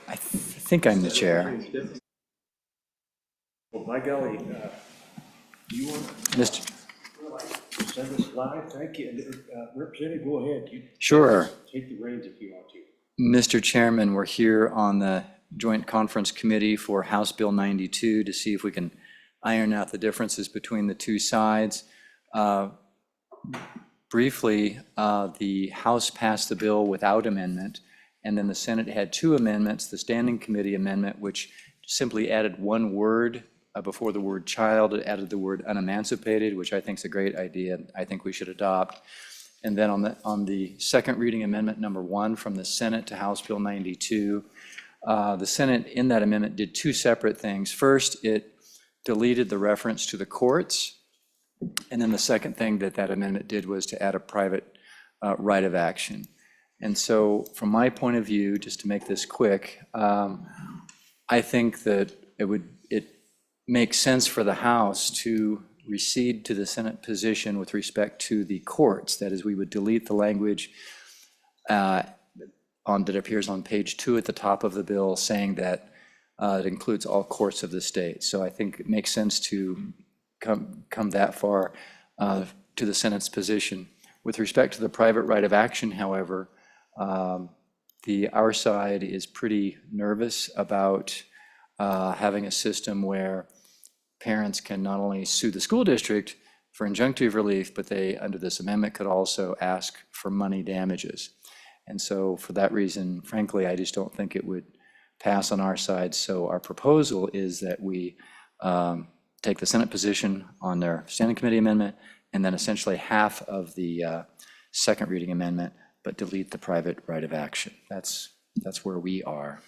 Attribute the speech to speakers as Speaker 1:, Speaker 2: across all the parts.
Speaker 1: I think I'm the chair.
Speaker 2: Well, by golly, you want
Speaker 1: Mr.
Speaker 2: to send us live? Thank you. Representative, go ahead. You
Speaker 1: Sure.
Speaker 2: take the reins if you want to.
Speaker 1: Mr. Chairman, we're here on the Joint Conference Committee for House Bill 92 to see if we can iron out the differences between the two sides. Briefly, the House passed the bill without amendment, and then the Senate had two amendments, the Standing Committee amendment, which simply added one word before the word child. It added the word unemancipated, which I think is a great idea. I think we should adopt. And then on the second reading amendment number 1 from the Senate to House Bill 92, the Senate in that amendment did two separate things. First, it deleted the reference to the courts. And then the second thing that amendment did was to add a private right of action. And so from my point of view, just to make this quick, I think that it makes sense for the House to recede to the Senate position with respect to the courts. That is, we would delete the language that appears on page 2 at the top of the bill saying that it includes all courts of the state. So I think it makes sense to come that far to the Senate's position. With respect to the private right of action, however, our side is pretty nervous about having a system where parents can not only sue the school district for injunctive relief, but they, under this amendment, could also ask for money damages. And so for that reason, frankly, I just don't think it would pass on our side. So our proposal is that we take the Senate position on their Standing Committee amendment, and then essentially half of the second reading amendment, but delete the private right of action. That's where we are.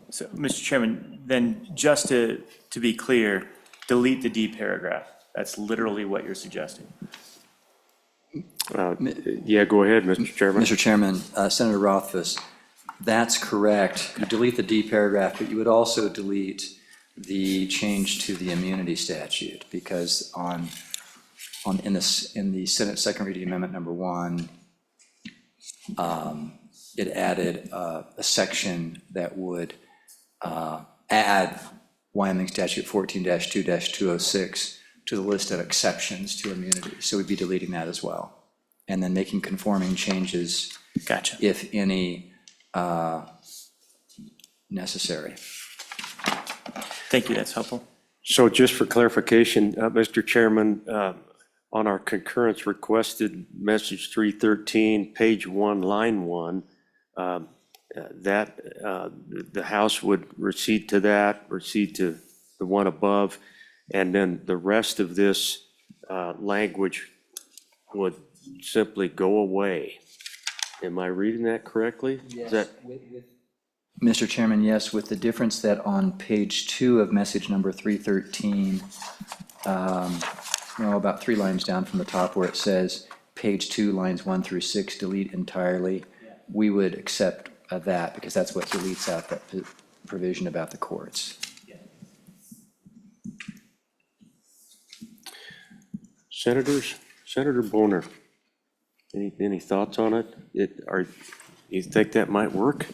Speaker 3: So, Mr. Chairman, then just to be clear, delete the D paragraph. That's literally what you're suggesting.
Speaker 2: Yeah, go ahead, Mr. Chairman.
Speaker 1: Mr. Chairman, Senator Rothfuss, that's correct. You delete the D paragraph, but you would also delete the change to the immunity statute, because in the Senate second reading amendment number 1, it added a section that would add Wyoming Statute 14-2-206 to the list of exceptions to immunity. So we'd be deleting that as well, and then making conforming changes,
Speaker 3: Gotcha.
Speaker 1: if any, necessary.
Speaker 3: Thank you, that's helpful.
Speaker 2: So just for clarification, Mr. Chairman, on our concurrence requested message 313, page 1, line 1, that the House would recede to the one above, and then the rest of this language would simply go away. Am I reading that correctly?
Speaker 1: Yes.
Speaker 2: Is that
Speaker 1: Mr. Chairman, yes, with the difference that on page 2 of message number 313, about 3 lines down from the top where it says page 2, lines 1 through 6, delete entirely, we would accept that, because that's what deletes out that provision about the courts.
Speaker 2: Senator Boner, any thoughts on it? You think that might work?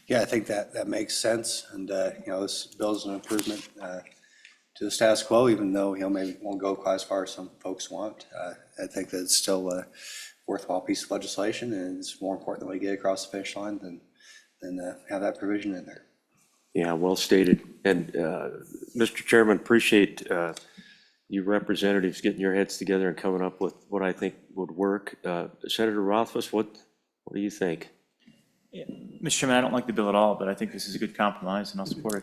Speaker 4: Yeah, I think that makes sense, and this bill is an improvement to the status quo, even though maybe won't go quite as far as some folks want. I think that it's still a worthwhile piece of legislation, and it's more important that we get across the finish line than have that provision in there.
Speaker 2: Yeah, well stated. And Mr. Chairman, appreciate you representatives getting your heads together and coming up with what I think would work. Senator Rothfuss, what do you think?
Speaker 3: Yeah. Mr. Chairman, I don't like the bill at all, but I think this is a good compromise, and I'll support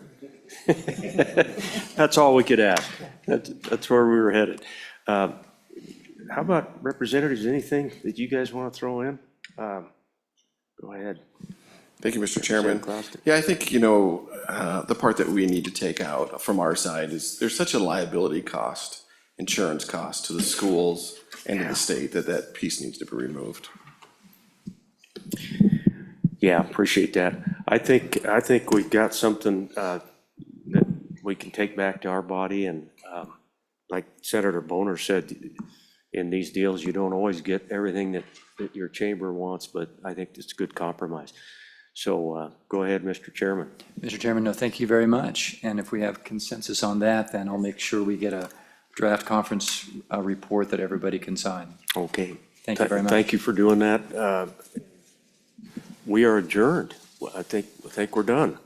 Speaker 3: it.
Speaker 2: That's all we could ask. That's where we were headed. How about representatives, anything that you guys want to throw in? Go ahead.
Speaker 5: Thank you, Mr. Chairman. Yeah, I think, the part that we need to take out from our side is there's such a liability cost, insurance cost to the schools and to the state that piece needs to be removed.
Speaker 2: Yeah, appreciate that. I think we've got something that we can take back to our body, and like Senator Boner said, in these deals, you don't always get everything that that your chamber wants, but I think it's a good compromise. So go ahead, Mr. Chairman.
Speaker 1: Mr. Chairman, no, thank you very much. And if we have consensus on that, then I'll make sure we get a draft conference report that everybody can sign.
Speaker 2: Okay.
Speaker 1: Thank you very much.
Speaker 2: Thank you for doing that. We are adjourned. I think we're done.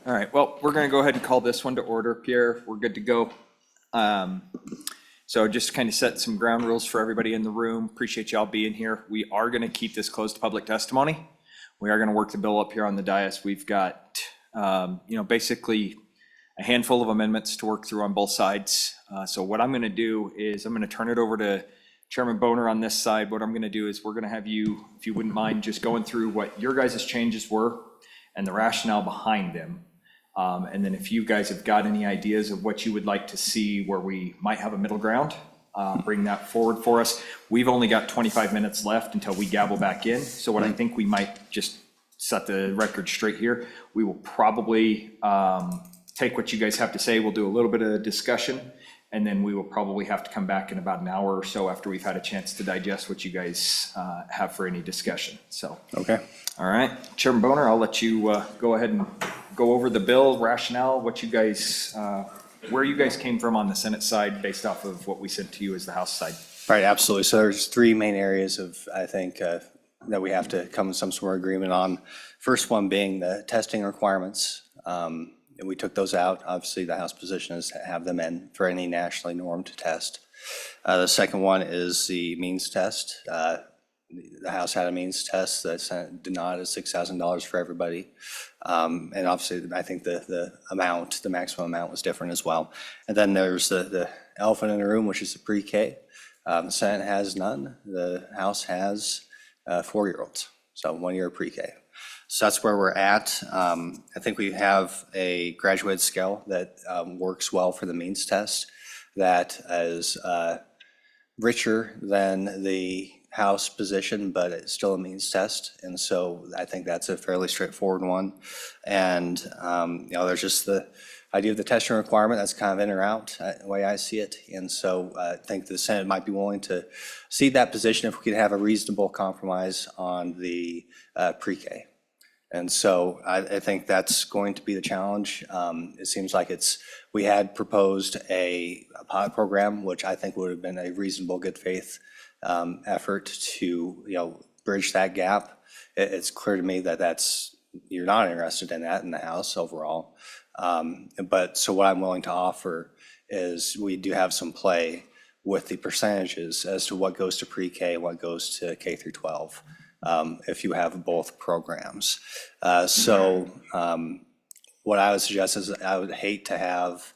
Speaker 6: All right, well, we're going to go ahead and call this one to order. Pierre, we're good to go. So just kind of set some ground rules for everybody in the room. Appreciate y'all being here. We are going to keep this closed to public testimony. We are going to work the bill up here on the dais. We've got, basically a handful of amendments to work through on both sides. So what I'm going to do is I'm going to turn it over to Chairman Boner on this side. What I'm going to do is we're going to have you, if you wouldn't mind, just going through what your guys' changes were and the rationale behind them. And then if you guys have got any ideas of what you would like to see where we might have a middle ground, bring that forward for us. We've only got 25 minutes left until we gavel back in. So what I think we might just set the record straight here. We will probably take what you guys have to say. We'll do a little bit of discussion, and then we will probably have to come back in about an hour or so after we've had a chance to digest what you guys have for any discussion. So,
Speaker 4: Okay.
Speaker 6: all right, Chairman Boner, I'll let you go ahead and go over the bill rationale, what you guys, where you guys came from on the Senate side based off of what we sent to you as the House side.
Speaker 4: Right, absolutely. So there's three main areas of, I think, that we have to come to some sort of agreement on. First one being the testing requirements. And we took those out. Obviously, the House position is to have them in for any nationally normed test. The second one is the means test. The House had a means test. The Senate did not, at $6,000 for everybody. And obviously, I think the amount, the maximum amount was different as well. And then there's the elephant in the room, which is the pre-K. The Senate has none. The House has 4-year-olds, so 1 year pre-K. So that's where we're at. I think we have a graduated scale that works well for the means test that is richer than the House position, but it's still a means test. And so I think that's a fairly straightforward one. And, there's just the idea of the testing requirement that's kind of in or out, the way I see it. And so I think the Senate might be willing to cede that position if we could have a reasonable compromise on the pre-K. And so I think that's going to be the challenge. It seems like we had proposed a pilot program, which I think would have been a reasonable good faith effort to, bridge that gap. It's clear to me that you're not interested in that in the House overall. But so what I'm willing to offer is we do have some play with the percentages as to what goes to pre-K and what goes to K through 12. If you have both programs. So what I would suggest is I would hate to have,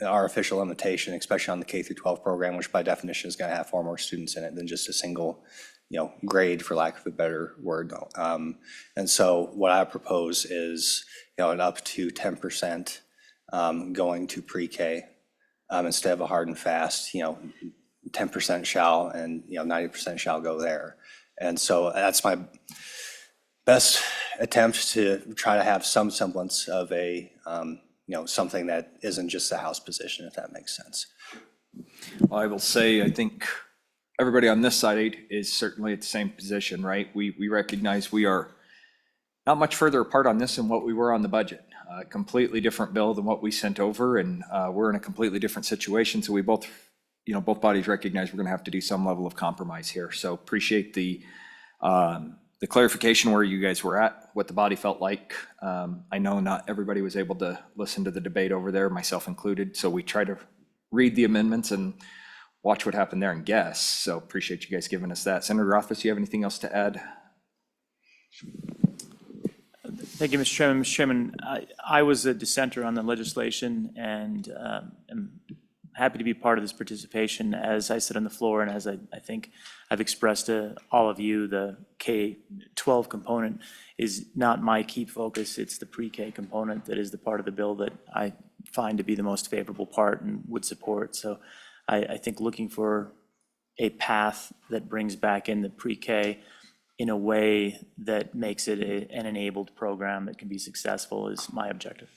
Speaker 4: our official limitation, especially on the K through 12 program, which by definition is going to have far more students in it than just a single, grade, for lack of a better word. And so what I propose is, an up to 10% going to pre-K instead of a hard and fast, 10% shall and 90% shall go there. And so that's my best attempt to try to have some semblance of a, something that isn't just the House position, if that makes sense.
Speaker 6: Well, I will say, I think everybody on this side is certainly at the same position, right? We recognize we are not much further apart on this than what we were on the budget. A completely different bill than what we sent over, and we're in a completely different situation. So we both bodies recognize we're going to have to do some level of compromise here. So appreciate the clarification where you guys were at, what the body felt like. I know not everybody was able to listen to the debate over there, myself included. So we try to read the amendments and watch what happened there and guess. So appreciate you guys giving us that. Senator Rothfuss, you have anything else to add?
Speaker 3: Thank you, Mr. Chairman. Mr. Chairman, I was a dissenter on the legislation and am happy to be part of this participation. As I sit on the floor and as I think I've expressed to all of you, the K-12 component is not my key focus. It's the pre-K component that is the part of the bill that I find to be the most favorable part and would support. So I think looking for a path that brings back in the pre-K in a way that makes it an enabled program that can be successful is my objective.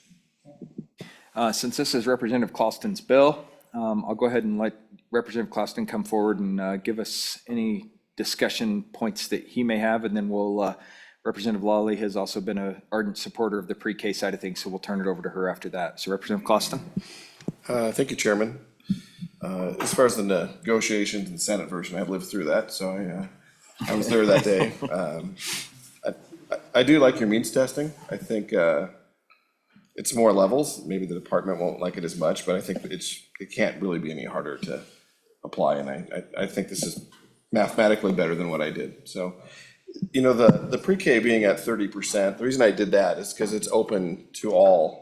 Speaker 6: Since this is Representative Clauston's bill, I'll go ahead and let Representative Clauston come forward and give us any discussion points that he may have, and then we'll, Representative Lawley has also been an ardent supporter of the pre-K side of things, so we'll turn it over to her after that. So Representative Clauston.
Speaker 5: Thank you, Chairman. As far as the negotiations in the Senate version, I've lived through that, so I was there that day. I do like your means testing. I think it's more levels. Maybe the department won't like it as much, but I think it can't really be any harder to apply. And I think this is mathematically better than what I did. So, you know, the pre-K being at 30%, the reason I did that is because it's open to all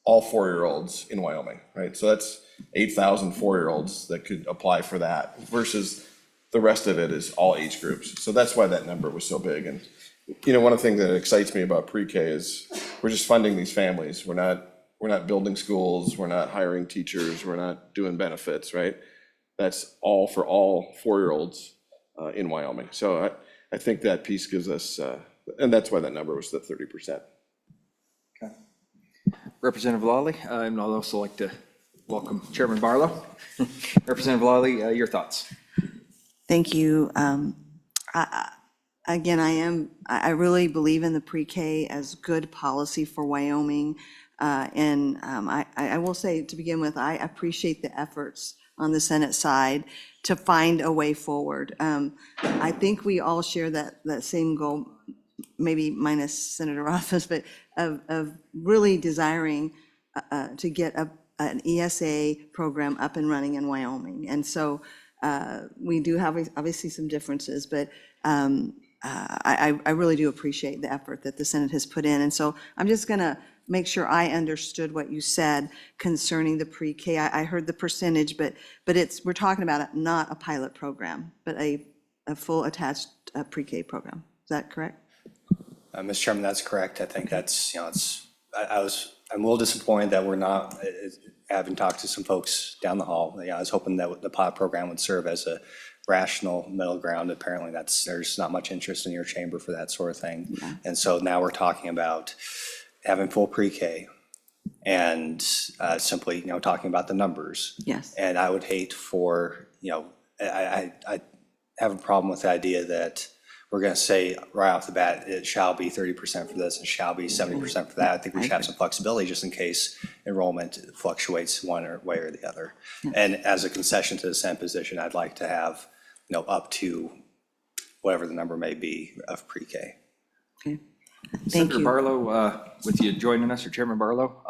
Speaker 5: 4-year-olds in Wyoming, right? So that's 8,000 4-year-olds that could apply for that versus the rest of it is all age groups. So that's why that number was so big. And, you know, one of the things that excites me about pre-K is we're just funding these families. We're not building schools. We're not hiring teachers. We're not doing benefits, right? That's all for all 4-year-olds in Wyoming. So I think that piece gives us, and that's why that number was the 30%.
Speaker 6: Representative Lawley, and I'd also like to welcome Chairman Barlow. Representative Lawley, your thoughts?
Speaker 7: Thank you. Again, I really believe in the pre-K as good policy for Wyoming. And I will say, to begin with, I appreciate the efforts on the Senate side to find a way forward. I think we all share that same goal, maybe minus Senator Office, but of really desiring to get an ESA program up and running in Wyoming. And so we do have obviously some differences, but I really do appreciate the effort that the Senate has put in. And so I'm just going to make sure I understood what you said concerning the pre-K. I heard the percentage, but we're talking about not a pilot program, but a full attached pre-K program. Is that correct?
Speaker 4: Mr. Chairman, that's correct. I think that's, you know, I'm a little disappointed that we're not, having talked to some folks down the hall. I was hoping that the pilot program would serve as a rational middle ground. Apparently there's not much interest in your chamber for that sort of thing.
Speaker 7: Yeah.
Speaker 4: And so now we're talking about having full pre-K and simply, you know, talking about the numbers.
Speaker 7: Yes.
Speaker 4: And I would hate for, you know, I have a problem with the idea that we're going to say right off the bat, it shall be 30% for this, it shall be 70% for that. I think we should have some flexibility just in case enrollment fluctuates one way or the other. And as a concession to the Senate position, I'd like to have, you know, up to whatever the number may be of pre-K.
Speaker 7: Okay. Thank
Speaker 6: Senator
Speaker 7: you.
Speaker 6: Barlow, with you joining us, or Chairman Barlow,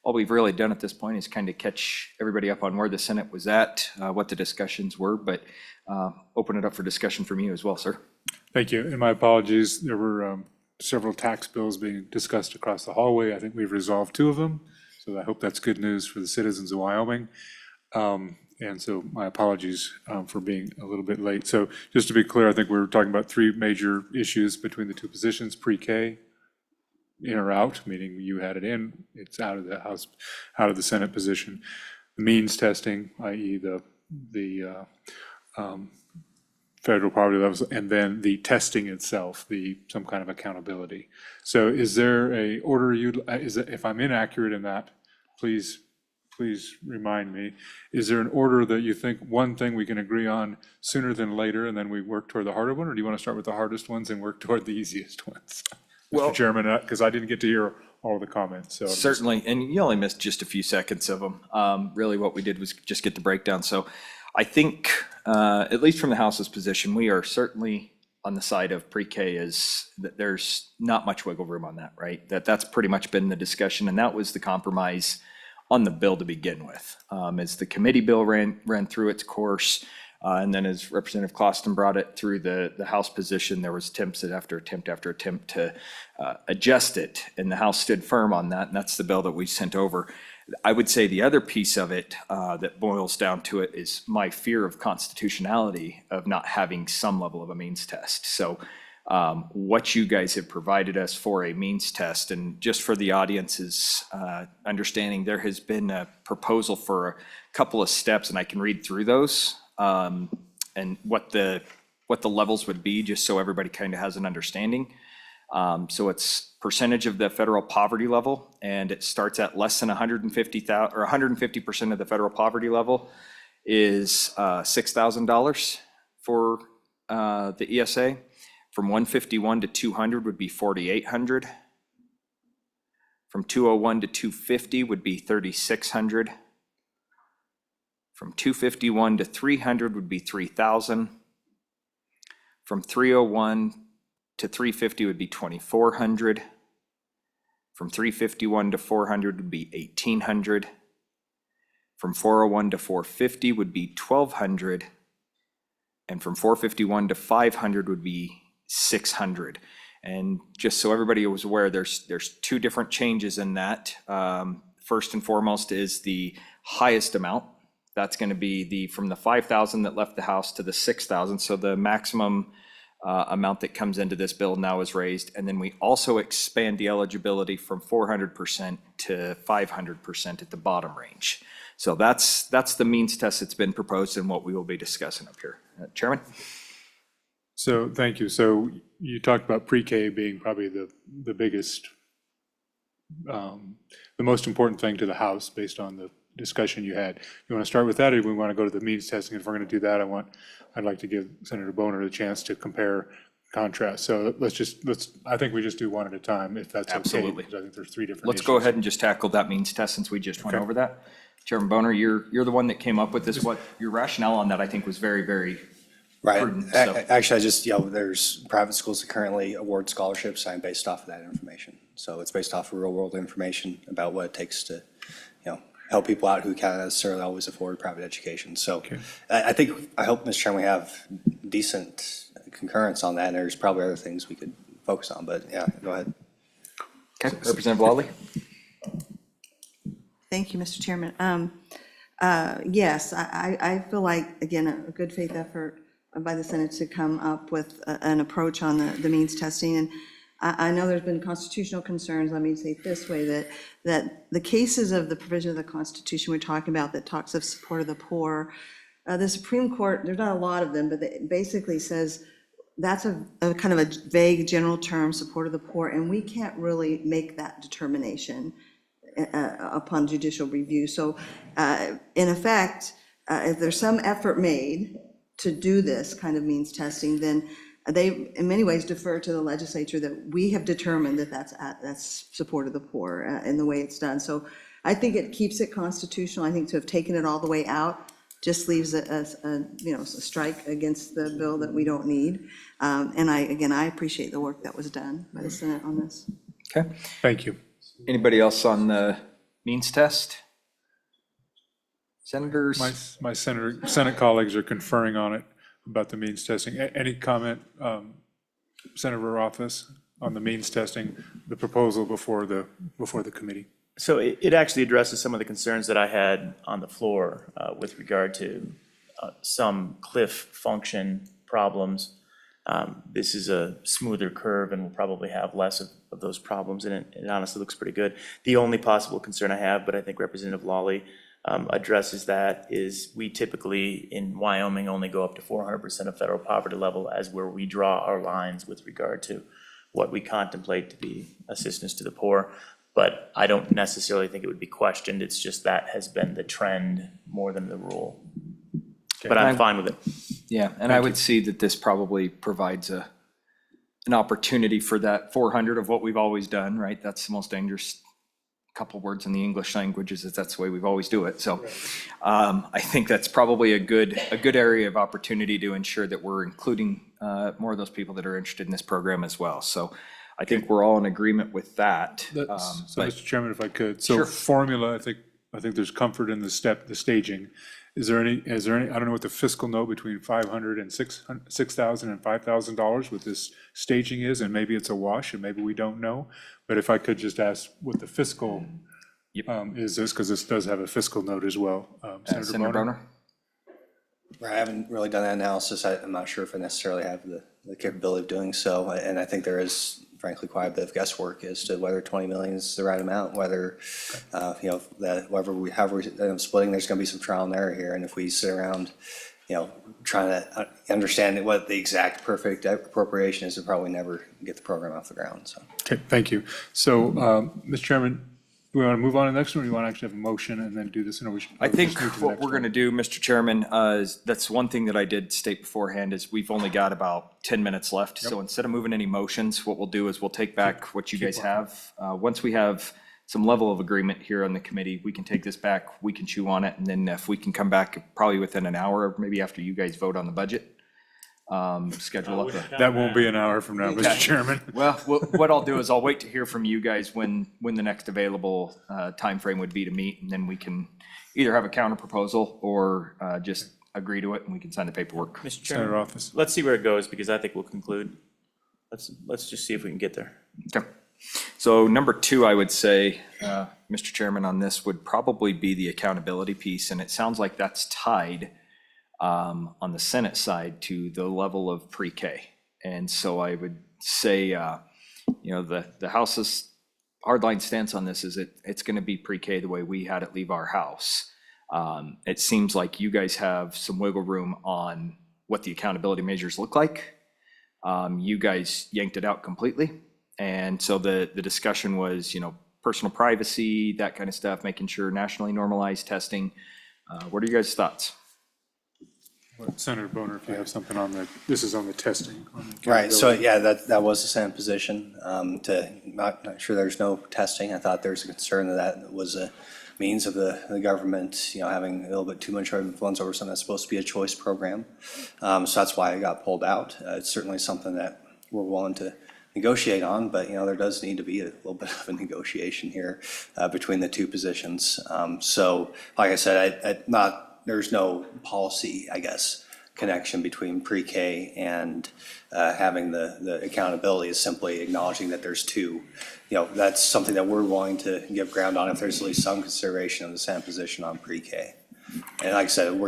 Speaker 6: all we've really done at this point is kind of catch everybody up on where the Senate was at, what the discussions were, but open it up for discussion from you as well, sir.
Speaker 8: Thank you, and my apologies. There were several tax bills being discussed across the hallway. I think we've resolved 2 of them, so I hope that's good news for the citizens of Wyoming. And so my apologies for being a little bit late. So just to be clear, I think we were talking about 3 major issues between the 2 positions: pre-K, in or out, meaning you had it in, it's out of the House, out of the Senate position. The means testing, i.e. the federal poverty levels, and then the testing itself, some kind of accountability. So is there a order if I'm inaccurate in that, please remind me, is there an order that you think one thing we can agree on sooner than later, and then we work toward the harder one, or do you want to start with the hardest ones and work toward the easiest ones?
Speaker 6: Well,
Speaker 8: Mr. Chairman, because I didn't get to hear all the comments, so.
Speaker 6: certainly, and you only missed just a few seconds of them. Really what we did was just get the breakdown. So I think, at least from the House's position, we are certainly on the side of pre-K is that there's not much wiggle room on that, right? That's pretty much been the discussion, and that was the compromise on the bill to begin with. As the committee bill ran through its course, and then as Representative Clauston brought it through the House position, there was attempts after attempt to adjust it, and the House stood firm on that, and that's the bill that we sent over. I would say the other piece of it that boils down to it is my fear of constitutionality of not having some level of a means test. So what you guys have provided us for a means test, and just for the audience's understanding, there has been a proposal for a couple of steps, and I can read through those and what the levels would be, just so everybody kind of has an understanding. So it's percentage of the federal poverty level, and it starts at less than 150,000, or 150% of the federal poverty level is $6,000 for the ESA. From 151 to 200 would be 4,800. From 201 to 250 would be 3,600. From 251 to 300 would be 3,000. From 301 to 350 would be 2,400. From 351 to 400 would be 1,800. From 401 to 450 would be 1,200. And from 451 to 500 would be 600. And just so everybody was aware, there's two different changes in that. First and foremost is the highest amount. That's going to be from the 5,000 that left the house to the 6,000. So the maximum amount that comes into this bill now is raised. And then we also expand the eligibility from 400% to 500% at the bottom range. So that's the means test that's been proposed and what we will be discussing up here. Chairman?
Speaker 8: So, thank you. So you talked about pre-K being probably the biggest, the most important thing to the House based on the discussion you had. You want to start with that, or do we want to go to the means testing? If we're going to do that, I'd like to give Senator Boner the chance to compare, contrast. So I think we just do one at a time, if that's okay.
Speaker 6: Absolutely.
Speaker 8: Because I think there's three different
Speaker 6: Let's
Speaker 8: issues.
Speaker 6: go ahead and just tackle that means test since we just went over that. Chairman Boner, you're the one that came up with this. What your rationale on that, I think, was very, very
Speaker 4: Right.
Speaker 6: prudent, so.
Speaker 4: Actually, there's private schools that currently award scholarships based off of that information. So it's based off of real world information about what it takes to, help people out who can't necessarily always afford private education. So I hope, Mr. Chairman, we have decent concurrence on that. And there's probably other things we could focus on, but yeah, go ahead.
Speaker 6: Okay, Representative Lawley?
Speaker 7: Thank you, Mr. Chairman. Yes, I feel like, again, a good faith effort by the Senate to come up with an approach on the means testing. And I know there's been constitutional concerns, let me say it this way, that the cases of the provision of the Constitution we're talking about that talks of support of the poor, the Supreme Court, there's not a lot of them, but it basically says that's a kind of a vague general term, support of the poor, and we can't really make that determination upon judicial review. So in effect, if there's some effort made to do this kind of means testing, then they in many ways defer to the legislature that we have determined that that's support of the poor in the way it's done. So I think it keeps it constitutional. I think to have taken it all the way out just leaves a strike against the bill that we don't need. And I appreciate the work that was done by the Senate on this.
Speaker 6: Okay.
Speaker 8: Thank you.
Speaker 6: Anybody else on the means test? Senators?
Speaker 8: My Senate colleagues are conferring on it, about the means testing. Any comment, Senator Office, on the means testing, the proposal before the committee?
Speaker 3: So it actually addresses some of the concerns that I had on the floor with regard to some cliff function problems. This is a smoother curve and will probably have less of those problems, and it honestly looks pretty good. The only possible concern I have, but I think Representative Lawley addresses that, is we typically in Wyoming only go up to 400% of federal poverty level as where we draw our lines with regard to what we contemplate to be assistance to the poor. But I don't necessarily think it would be questioned. It's just that has been the trend more than the rule. But I'm fine with it.
Speaker 6: Yeah, and I would see that this probably provides an opportunity for that 400 of what we've always done, right? That's the most dangerous couple words in the English language, is that that's the way we've always do it. So I think that's probably a good area of opportunity to ensure that we're including more of those people that are interested in this program as well. So I think we're all in agreement with that.
Speaker 8: So, Mr. Chairman, if I could, so
Speaker 6: Sure.
Speaker 8: formula, I think there's comfort in the staging. Is there any, I don't know what the fiscal note between $500 and $6,000 and $5,000 with this staging is, and maybe it's a wash, and maybe we don't know. But if I could just ask what the fiscal is this, because this does have a fiscal note as well.
Speaker 6: Senator Boner?
Speaker 4: I haven't really done that analysis. I'm not sure if I necessarily have the capability of doing so. And I think there is, frankly, quite a bit of guesswork as to whether 20 million is the right amount, whether, that however we end up splitting, there's going to be some trial and error here. And if we sit around, trying to understand what the exact perfect appropriation is, we'll probably never get the program off the ground. So.
Speaker 8: Okay, thank you. So, Mr. Chairman, do we want to move on to the next one, or do you want to actually have a motion and then do this?
Speaker 6: I think what we're going to do, Mr. Chairman, is that's one thing that I did state beforehand, is we've only got about 10 minutes left. So instead of moving any motions, what we'll do is we'll take back what you guys have. Once we have some level of agreement here on the committee, we can take this back, we can chew on it, and then if we can come back probably within an hour, maybe after you guys vote on the budget, schedule up a.
Speaker 8: That won't be an hour from now, Mr. Chairman.
Speaker 6: Well, what I'll do is I'll wait to hear from you guys when the next available timeframe would be to meet, and then we can either have a counter proposal or just agree to it, and we can sign the paperwork.
Speaker 3: Mr.
Speaker 8: Senator
Speaker 3: Chairman,
Speaker 8: Office.
Speaker 3: let's see where it goes, because I think we'll conclude. Let's just see if we can get there.
Speaker 6: Okay. So number 2, I would say, Mr. Chairman, on this would probably be the accountability piece, and it sounds like that's tied on the Senate side to the level of pre-K. And so I would say, the House's hardline stance on this is it's going to be pre-K the way we had it leave our House. It seems like you guys have some wiggle room on what the accountability measures look like. You guys yanked it out completely. And so the discussion was, personal privacy, that kind of stuff, making sure nationally normalized testing. What are you guys' thoughts?
Speaker 8: Senator Boner, if you have something on this is on the testing. On the
Speaker 4: Right, so
Speaker 8: accountability.
Speaker 4: that was the Senate position, not sure there's no testing. I thought there's a concern that was a means of the government, having a little bit too much influence over something that's supposed to be a choice program. So that's why it got pulled out. It's certainly something that we're willing to negotiate on, but there does need to be a little bit of a negotiation here between the two positions. So like I said, there's no policy, I guess, connection between pre-K and having the accountability. Is simply acknowledging that there's two. That's something that we're willing to give ground on if there's at least some consideration of the Senate position on pre-K. And like I said, I'm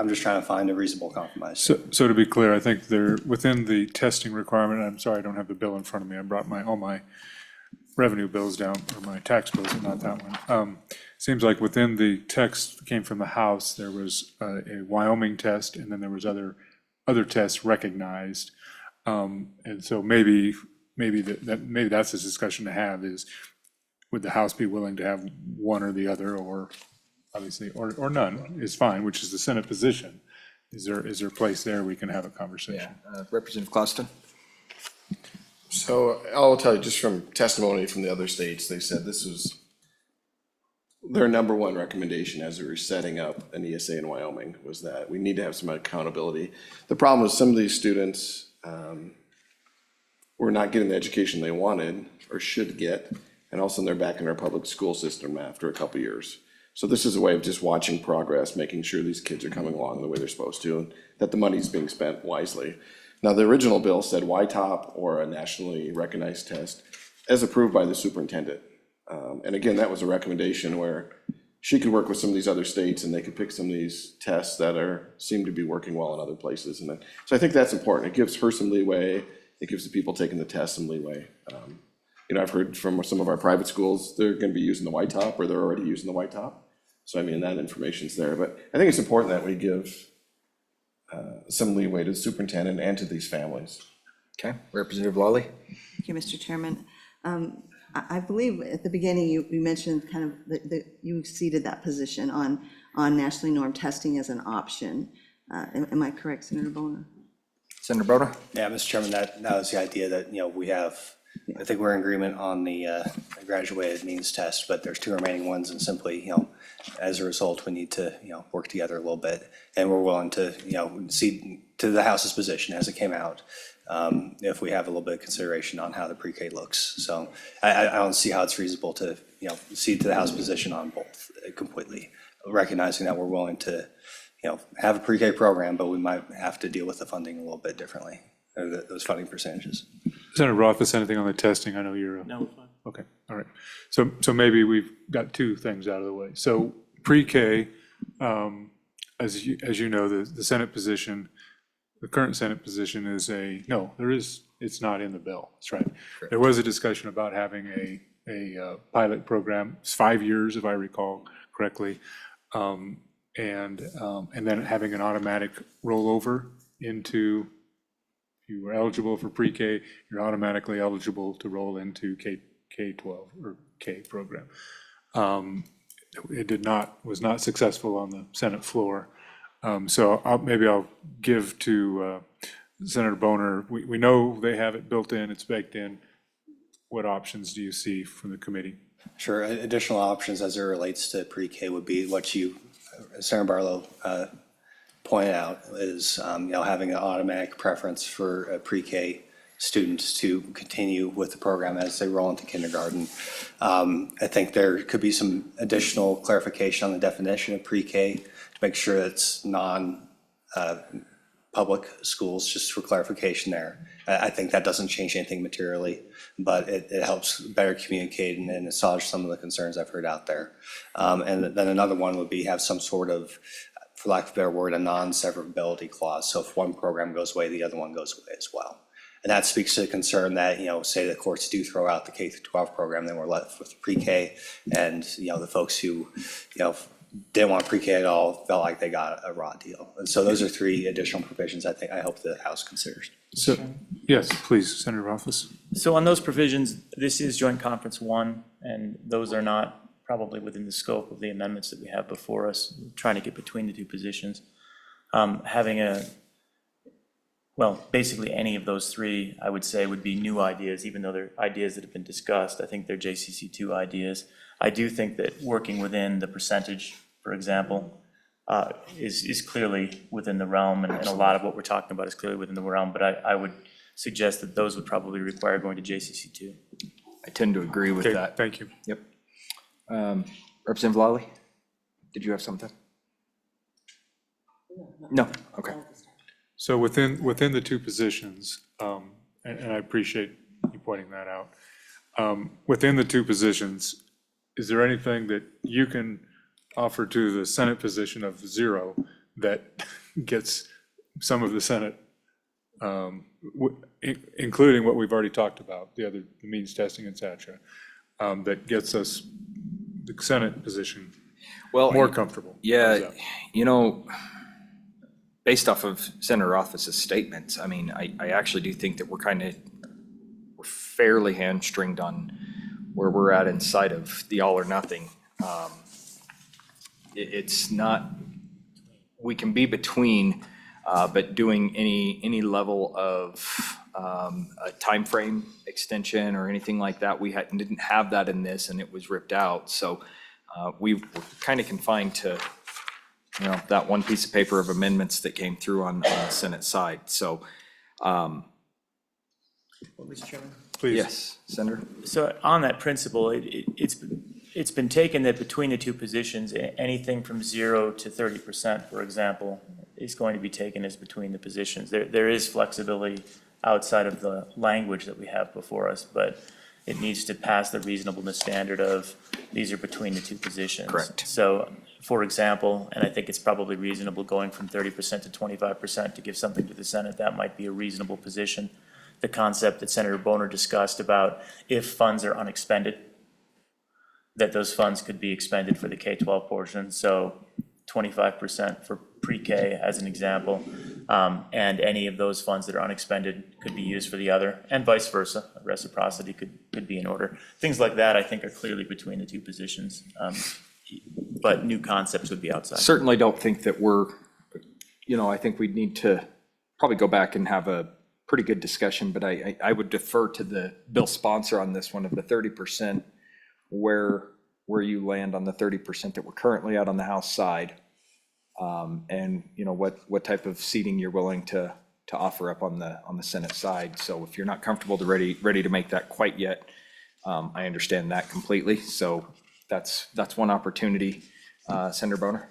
Speaker 4: just trying to find a reasonable compromise.
Speaker 8: So to be clear, I think they're within the testing requirement. I'm sorry, I don't have the bill in front of me. I brought all my revenue bills down, or my tax bills, but not that one. Seems like within the text that came from the House, there was a Wyoming test, and then there was other tests recognized. And so maybe that's a discussion to have, is would the House be willing to have one or the other, or obviously, or none is fine, which is the Senate position. Is there a place there we can have a conversation?
Speaker 6: Representative Closton?
Speaker 5: So I'll tell you, just from testimony from the other states, they said this was their number one recommendation as we were setting up an ESA in Wyoming, was that we need to have some accountability. The problem is some of these students were not getting the education they wanted or should get, and all of a sudden they're back in our public school system after a couple years. So this is a way of just watching progress, making sure these kids are coming along the way they're supposed to, and that the money's being spent wisely. Now, the original bill said YTOP or a nationally recognized test as approved by the superintendent. And again, that was a recommendation where she could work with some of these other states and they could pick some of these tests that seem to be working well in other places. So I think that's important. It gives her some leeway. It gives the people taking the test some leeway. I've heard from some of our private schools, they're going to be using the YTOP, or they're already using the YTOP. So that information's there. But I think it's important that we give some leeway to the superintendent and to these families.
Speaker 6: Okay, Representative Lawley?
Speaker 7: Thank you, Mr. Chairman. I believe at the beginning you mentioned kind of you ceded that position on nationally normed testing as an option. Am I correct, Senator Boner?
Speaker 6: Senator Boner?
Speaker 4: Yeah, Mr. Chairman, that was the idea that, we have, I think we're in agreement on the graduated means test, but there's two remaining ones, and simply, as a result, we need to, work together a little bit. And we're willing to, cede to the House's position as it came out, if we have a little bit of consideration on how the pre-K looks. So I don't see how it's reasonable to, cede to the House position on both completely, recognizing that we're willing to, have a pre-K program, but we might have to deal with the funding a little bit differently, or those funding percentages.
Speaker 8: Senator Rothfuss, anything on the testing? I know you're.
Speaker 3: No, fine.
Speaker 8: Okay, all right. So maybe we've got two things out of the way. So pre-K, as you know, the Senate position, the current Senate position is it's not in the bill. That's right. Correct. There was a discussion about having a pilot program. It's 5 years, if I recall correctly. And then having an automatic rollover into, if you were eligible for pre-K, you're automatically eligible to roll into K-12 or K program. It was not successful on the Senate floor. So maybe I'll give to Senator Boner. We know they have it built in, it's baked in. What options do you see from the committee?
Speaker 4: Sure. Additional options as it relates to pre-K would be what Senator Barlow pointed out is, having an automatic preference for pre-K students to continue with the program as they roll into kindergarten. I think there could be some additional clarification on the definition of pre-K to make sure it's non-public schools, just for clarification there. I think that doesn't change anything materially, but it helps better communicate and assuage some of the concerns I've heard out there. And then another one would be have some sort of, for lack of a better word, a non-severability clause. So if one program goes away, the other one goes away as well. And that speaks to the concern that, say the courts do throw out the K through 12 program, then we're left with pre-K. And, the folks who, didn't want pre-K at all felt like they got a raw deal. And so those are three additional provisions I hope the House considers.
Speaker 8: So, yes, please, Senator Office.
Speaker 3: So on those provisions, this is Joint Conference 1, and those are not probably within the scope of the amendments that we have before us, trying to get between the two positions. Basically any of those three, I would say, would be new ideas, even though they're ideas that have been discussed. I think they're JCC2 ideas. I do think that working within the percentage, for example, is clearly within the realm, and a lot of what we're talking about is clearly within the realm, but I would suggest that those would probably require going to JCC2.
Speaker 6: I tend to agree with
Speaker 8: Okay,
Speaker 6: that.
Speaker 8: thank you.
Speaker 6: Yep. Representative Lally, did you have something? No, okay.
Speaker 8: So within the two positions, and I appreciate you pointing that out, within the two positions, is there anything that you can offer to the Senate position of 0 that gets some of the Senate, including what we've already talked about, the means testing, et cetera, that gets us the Senate position more comfortable?
Speaker 6: Yeah, based off of Senator Office's statements, I mean, I actually do think that we're fairly hamstringed on where we're at inside of the all or nothing. It's not, we can be between, but doing any level of a timeframe extension or anything like that, we didn't have that in this, and it was ripped out. So we were kind of confined to that one piece of paper of amendments that came through on the Senate side. So,
Speaker 3: Mr. Chairman?
Speaker 8: Please.
Speaker 6: yes, Senator.
Speaker 3: So on that principle, it's been taken that between the two positions, anything from 0 to 30%, for example, is going to be taken as between the positions. There is flexibility outside of the language that we have before us, but it needs to pass the reasonableness standard of these are between the two positions.
Speaker 6: Correct.
Speaker 3: So, for example, and I think it's probably reasonable going from 30% to 25% to give something to the Senate, that might be a reasonable position. The concept that Senator Boner discussed about if funds are unexpended, that those funds could be expended for the K-12 portion. So 25% for pre-K as an example, and any of those funds that are unexpended could be used for the other, and vice versa. Reciprocity could be in order. Things like that, I think, are clearly between the two positions, but new concepts would be outside.
Speaker 6: Certainly don't think that we're, I think we'd need to probably go back and have a pretty good discussion, but I would defer to the bill sponsor on this one of the 30%, where you land on the 30% that we're currently at on the House side. And what type of seating you're willing to offer up on the Senate side. So if you're not comfortable ready to make that quite yet, I understand that completely. So that's one opportunity. Senator Boner?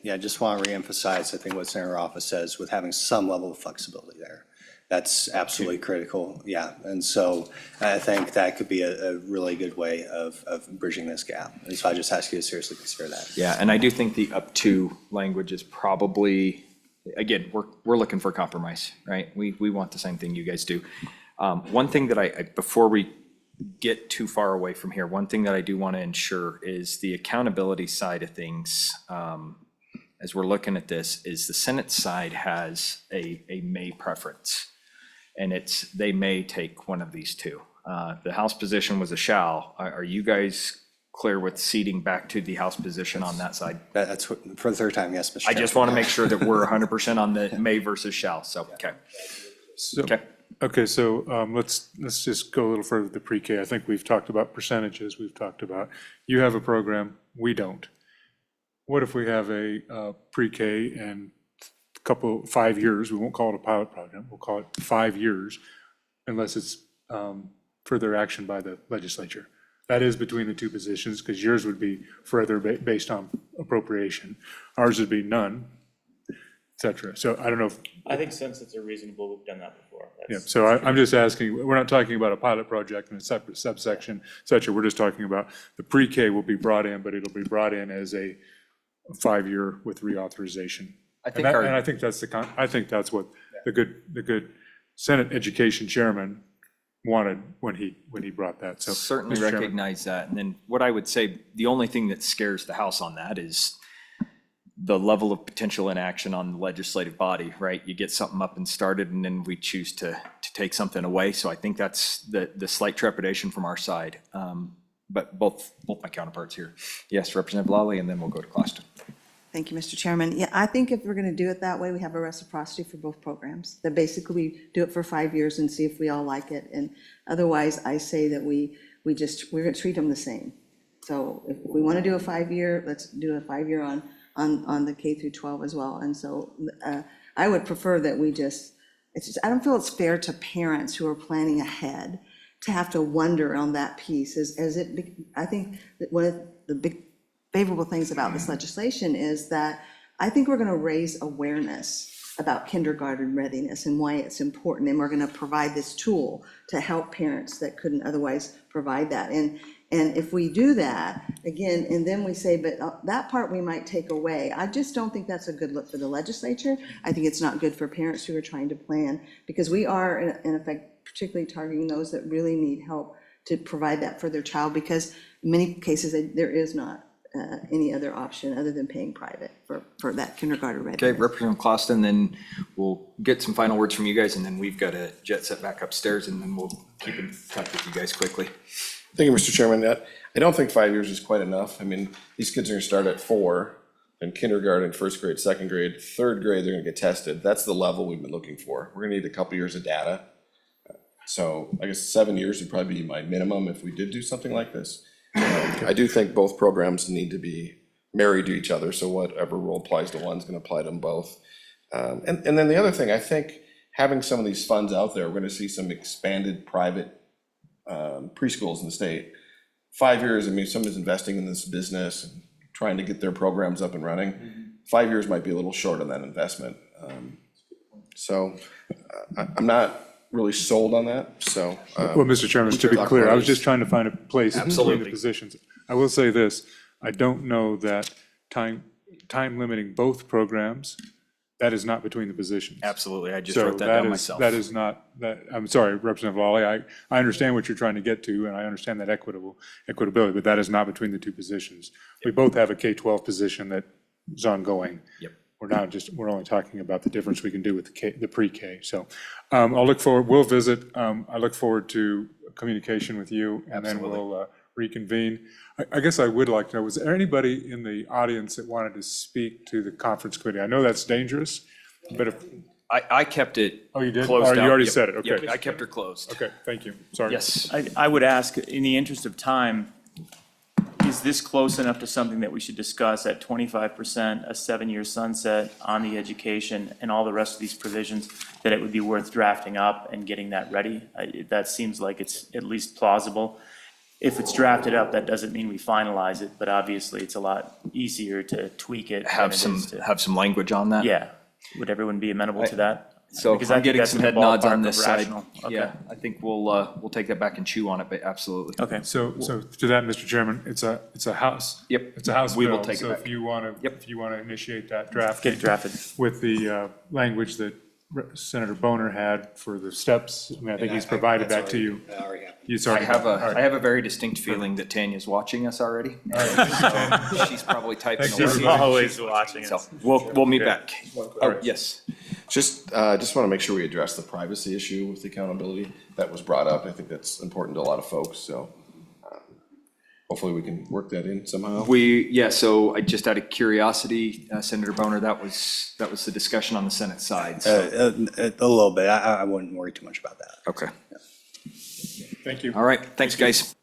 Speaker 4: Yeah, I just want to reemphasize, I think what Senator Office says, with having some level of flexibility there. That's absolutely critical, yeah. And so I think that could be a really good way of bridging this gap. And so I just ask you to seriously consider that.
Speaker 6: Yeah, and I do think the up to language is probably, again, we're looking for compromise, right? We want the same thing you guys do. One thing that before we get too far away from here, one thing that I do want to ensure is the accountability side of things. As we're looking at this, is the Senate side has a may preference. And they may take one of these two. The House position was a shall. Are you guys clear with seating back to the House position on that side?
Speaker 4: That's for the third time, yes, Mr.
Speaker 6: I
Speaker 4: Chairman.
Speaker 6: just want to make sure that we're 100% on the may versus shall, so, okay.
Speaker 8: So,
Speaker 6: Okay.
Speaker 8: okay, so let's just go a little further with the pre-K. I think we've talked about percentages. We've talked about, you have a program, we don't. What if we have a pre-K and couple, 5 years, we won't call it a pilot project, we'll call it 5 years, unless it's further action by the legislature. That is between the two positions, because yours would be further based on appropriation. Ours would be none, et cetera. So I don't know if,
Speaker 3: I think since it's a reasonable, we've done that before.
Speaker 8: yeah, so I'm just asking, we're not talking about a pilot project in a separate subsection, et cetera. We're just talking about the pre-K will be brought in, but it'll be brought in as a 5-year with reauthorization.
Speaker 6: I think
Speaker 8: And I think that's I think that's what the good Senate Education Chairman wanted when he brought that, so.
Speaker 6: certainly
Speaker 8: Mr. Chairman.
Speaker 6: recognize that. And then what I would say, the only thing that scares the House on that is the level of potential inaction on the legislative body, right? You get something up and started, and then we choose to take something away. So I think that's the slight trepidation from our side. But both my counterparts here. Yes, Representative Lawley, and then we'll go to Closton.
Speaker 7: Thank you, Mr. Chairman. Yeah, I think if we're going to do it that way, we have a reciprocity for both programs. That basically we do it for 5 years and see if we all like it. And otherwise, I say that we're going to treat them the same. So if we want to do a 5-year, let's do a 5-year on the K through 12 as well. And so I would prefer that we I don't feel it's fair to parents who are planning ahead to have to wonder on that piece. I think that one of the big favorable things about this legislation is that I think we're going to raise awareness about kindergarten readiness and why it's important, and we're going to provide this tool to help parents that couldn't otherwise provide that. And if we do that, again, and then we say, but that part we might take away, I just don't think that's a good look for the legislature. I think it's not good for parents who are trying to plan, because we are, in effect, particularly targeting those that really need help to provide that for their child, because in many cases, there is not any other option other than paying private for that kindergarten readiness.
Speaker 6: Okay, Representative Closton, then we'll get some final words from you guys, and then we've got to jet set back upstairs, and then we'll keep in touch with you guys quickly.
Speaker 5: Thank you, Mr. Chairman. I don't think 5 years is quite enough. I mean, these kids are gonna start at 4, in kindergarten, first grade, second grade, third grade, they're gonna get tested. That's the level we've been looking for. We're gonna need a couple years of data. So I guess 7 years would probably be my minimum if we did do something like this. I do think both programs need to be married to each other, so whatever rule applies to one's gonna apply to them both. And then the other thing, I think having some of these funds out there, we're gonna see some expanded private preschools in the state. 5 years, I mean, someone's investing in this business and trying to get their programs up and running. 5 years might be a little short on that investment. So I'm not really sold on that, so.
Speaker 8: Well, Mr. Chairman, to be clear, I was just trying to find a place between the
Speaker 6: Absolutely.
Speaker 8: positions. I will say this, I don't know that time limiting both programs, that is not between the positions.
Speaker 6: Absolutely, I just
Speaker 8: So
Speaker 6: wrote that down
Speaker 8: is
Speaker 6: myself.
Speaker 8: That is not, I'm sorry, Representative Lawley, I understand what you're trying to get to, and I understand that equitability, but that is not between the two positions. We both have a K-12 position that is ongoing.
Speaker 6: Yep.
Speaker 8: We're only talking about the difference we can do with the pre-K. So I'll look forward, we'll visit, I look forward to communication with you, and then we'll reconvene. I guess I would like to know, was there anybody in the audience that wanted to speak to the conference committee? I know that's dangerous, but if,
Speaker 6: I kept it
Speaker 8: oh, you did?
Speaker 6: closed
Speaker 8: Or you
Speaker 6: out.
Speaker 8: already
Speaker 6: Yep,
Speaker 8: said it, okay.
Speaker 6: yep, I kept her closed.
Speaker 8: Okay, thank you, sorry.
Speaker 6: Yes.
Speaker 3: I would ask, in the interest of time, is this close enough to something that we should discuss at 25%, a 7-year sunset on the education and all the rest of these provisions, that it would be worth drafting up and getting that ready? That seems like it's at least plausible. If it's drafted up, that doesn't mean we finalize it, but obviously it's a lot easier to tweak it. than
Speaker 6: Have
Speaker 3: it
Speaker 6: some,
Speaker 3: is to-
Speaker 6: have some language on that.
Speaker 3: Yeah, would everyone be amenable to that?
Speaker 6: So
Speaker 3: Because I
Speaker 6: I'm
Speaker 3: think
Speaker 6: getting
Speaker 3: that's
Speaker 6: some
Speaker 3: in the
Speaker 6: head nods
Speaker 3: ballpark
Speaker 6: on
Speaker 3: of
Speaker 6: this side.
Speaker 3: rational. Okay.
Speaker 6: Yeah, I think we'll take that back and chew on it, but absolutely.
Speaker 3: Okay.
Speaker 8: So to that, Mr. Chairman, it's a House.
Speaker 6: Yep.
Speaker 8: It's a House
Speaker 6: We will
Speaker 8: bill,
Speaker 6: take it
Speaker 8: so
Speaker 6: back.
Speaker 8: if you want to,
Speaker 6: Yep.
Speaker 8: if you want to initiate that draft.
Speaker 3: Get it drafted.
Speaker 8: With the language that Senator Boner had for the steps, I mean, I think he's provided that to you.
Speaker 4: I already have.
Speaker 8: It's
Speaker 6: I
Speaker 8: already
Speaker 6: have
Speaker 8: done. All right.
Speaker 6: I have a very distinct feeling that Tanya's watching us already. So she's probably typing
Speaker 8: Thanks,
Speaker 6: away.
Speaker 8: everybody.
Speaker 3: Always watching
Speaker 6: So
Speaker 3: us.
Speaker 6: we'll meet back.
Speaker 8: All
Speaker 6: Oh,
Speaker 8: right.
Speaker 6: yes.
Speaker 5: Just want to make sure we address the privacy issue with the accountability. That was brought up. I think that's important to a lot of folks, so hopefully we can work that in somehow.
Speaker 6: So I just out of curiosity, Senator Boner, that was the discussion on the Senate side, so,
Speaker 4: A little bit. I wouldn't worry too much about that.
Speaker 6: okay.
Speaker 8: Thank you.
Speaker 6: All right, thanks, guys.